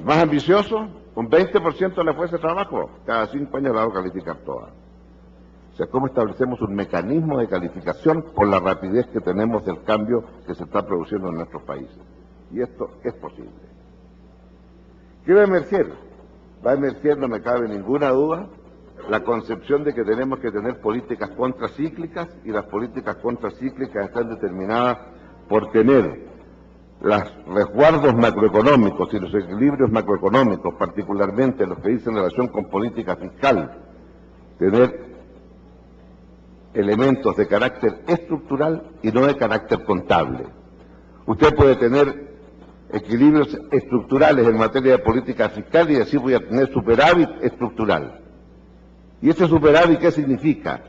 más ambiciosos, un 20% de la fuerza de trabajo, cada 5 años la hago calificar toda. O sea, ¿cómo establecemos un mecanismo de calificación por la rapidez que tenemos del cambio que se está produciendo en nuestros países? Y esto es posible. ¿Qué va a emerger? Va a emerger, no me cabe ninguna duda, la concepción de que tenemos que tener políticas contracíclicas, y las políticas contracíclicas están determinadas por tener los resguardos macroeconómicos y los equilibrios macroeconómicos, particularmente los que dicen en relación con política fiscal, tener elementos de carácter estructural y no de carácter contable. Usted puede tener equilibrios estructurales en materia de política fiscal y decir voy a tener superávit estructural. ¿Y ese superávit qué significa?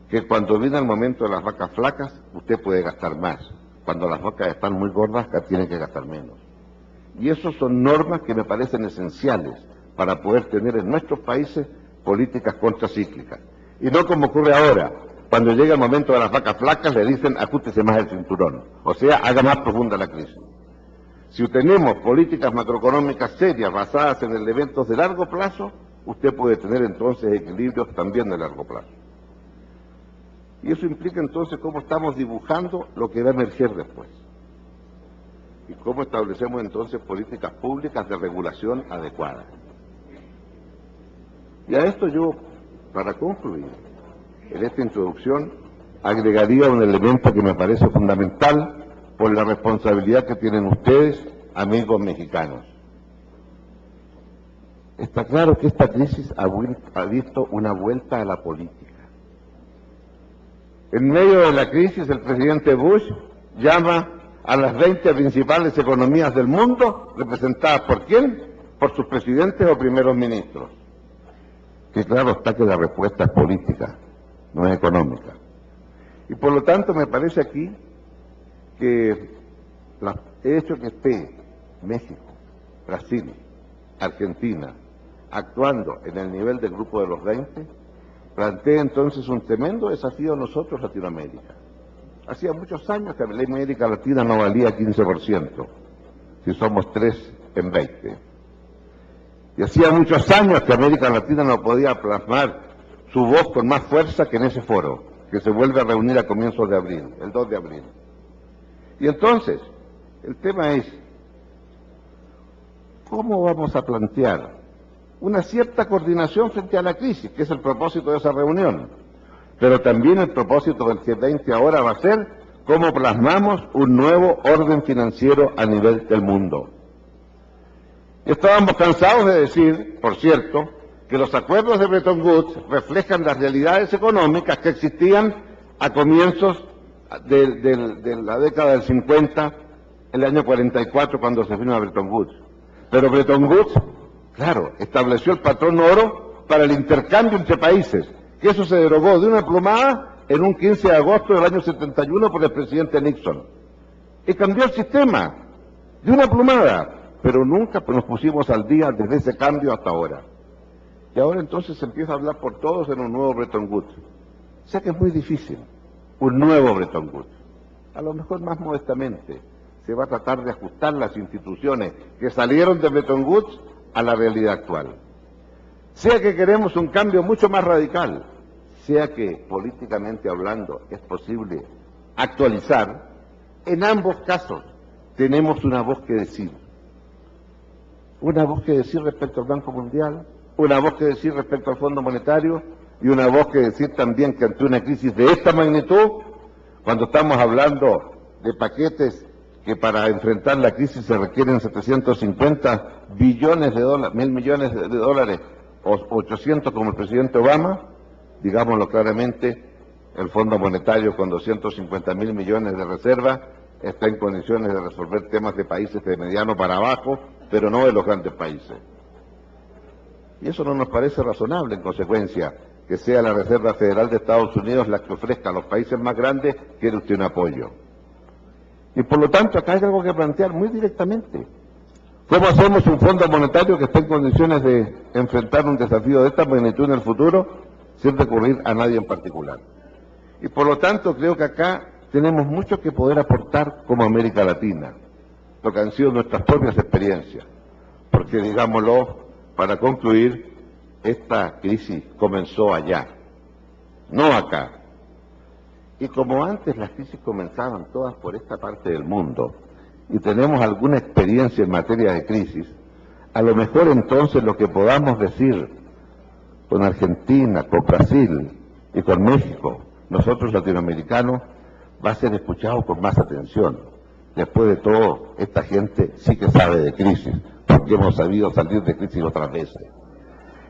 Que cuando viene el momento de las vacas flacas, usted puede gastar más. Cuando las vacas están muy gordas, tiene que gastar menos. Y esas son normas que me parecen esenciales para poder tener en nuestros países políticas contracíclicas. Y no como ocurre ahora, cuando llega el momento de las vacas flacas le dicen ajústese más el cinturón, o sea, haga más profunda la crisis. Si tenemos políticas macroeconómicas serias basadas en elementos de largo plazo, usted puede tener entonces equilibrios también de largo plazo. Y eso implica entonces cómo estamos dibujando lo que va a emerger después. Y cómo establecemos entonces políticas públicas de regulación adecuada. Y a esto yo, para concluir, en esta introducción, agregaría un elemento que me parece fundamental por la responsabilidad que tienen ustedes, amigos mexicanos. Está claro que esta crisis ha visto una vuelta a la política. En medio de la crisis, el presidente Bush llama a las 20 principales economías del mundo, representadas ¿por quién? Por sus presidentes o primeros ministros. Que claro está que la respuesta es política, no es económica. Y por lo tanto me parece aquí que el hecho que esté México, Brasil, Argentina, actuando en el nivel del grupo de los 20, plantea entonces un tremendo desafío a nosotros, Latinoamérica. Hacía muchos años que la América Latina no valía 15%, si somos 3 en 20. Y hacía muchos años que América Latina no podía plasmar su voz con más fuerza que en ese foro, que se vuelve a reunir a comienzos de abril, el 2 de abril. Y entonces, el tema es, ¿cómo vamos a plantear una cierta coordinación frente a la crisis, que es el propósito de esa reunión? Pero también el propósito del G20 ahora va a ser cómo plasmamos un nuevo orden financiero a nivel del mundo. Estábamos cansados de decir, por cierto, que los acuerdos de Bretton Woods reflejan las realidades económicas que existían a comienzos de la década del 50, el año 44, cuando se firma Bretton Woods. Pero Bretton Woods, claro, estableció el patrón oro para el intercambio entre países, que eso se derogó de una plumada en un 15 de agosto del año 71 por el presidente Nixon. Y cambió el sistema de una plumada, pero nunca nos pusimos al día desde ese cambio hasta ahora. Y ahora entonces se empieza a hablar por todos en un nuevo Bretton Woods. O sea que es muy difícil, un nuevo Bretton Woods. A lo mejor más modestamente se va a tratar de ajustar las instituciones que salieron de Bretton Woods a la realidad actual. Sea que queremos un cambio mucho más radical, sea que políticamente hablando es posible actualizar, en ambos casos tenemos una voz que decir. Una voz que decir respecto al Banco Mundial, una voz que decir respecto al Fondo Monetario y una voz que decir también que ante una crisis de esta magnitud, cuando estamos hablando de paquetes que para enfrentar la crisis se requieren 750 billones de dólares, 1.000 millones de dólares, o 800 como el presidente Obama, digámoslo claramente, el Fondo Monetario con 250.000 millones de reserva está en condiciones de resolver temas de países de mediano para abajo, pero no de los grandes países. Y eso no nos parece razonable, en consecuencia, que sea la Reserva Federal de Estados Unidos la que ofrezca a los países más grandes que usted un apoyo. Y por lo tanto, acá hay algo que plantear muy directamente. ¿Cómo hacemos un Fondo Monetario que esté en condiciones de enfrentar un desafío de esta magnitud en el futuro sin recurrir a nadie en particular? Y por lo tanto, creo que acá tenemos mucho que poder aportar como América Latina, lo que han sido nuestras propias experiencias. porque digámoslo, para concluir, esta crisis comenzó allá, no acá. Y como antes las crisis comenzaban todas por esta parte del mundo, y tenemos alguna experiencia en materia de crisis, a lo mejor entonces lo que podamos decir con Argentina, con Brasil y con México, nosotros latinoamericanos, va a ser escuchado con más atención. Después de todo, esta gente sí que sabe de crisis, porque hemos sabido salir de crisis otras veces.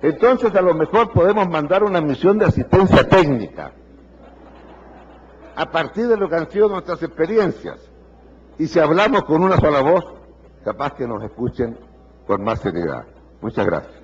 Entonces, a lo mejor podemos mandar una misión de asistencia técnica, a partir de lo que han sido nuestras experiencias. Y si hablamos con una sola voz, capaz que nos escuchen con más seriedad. Muchas gracias.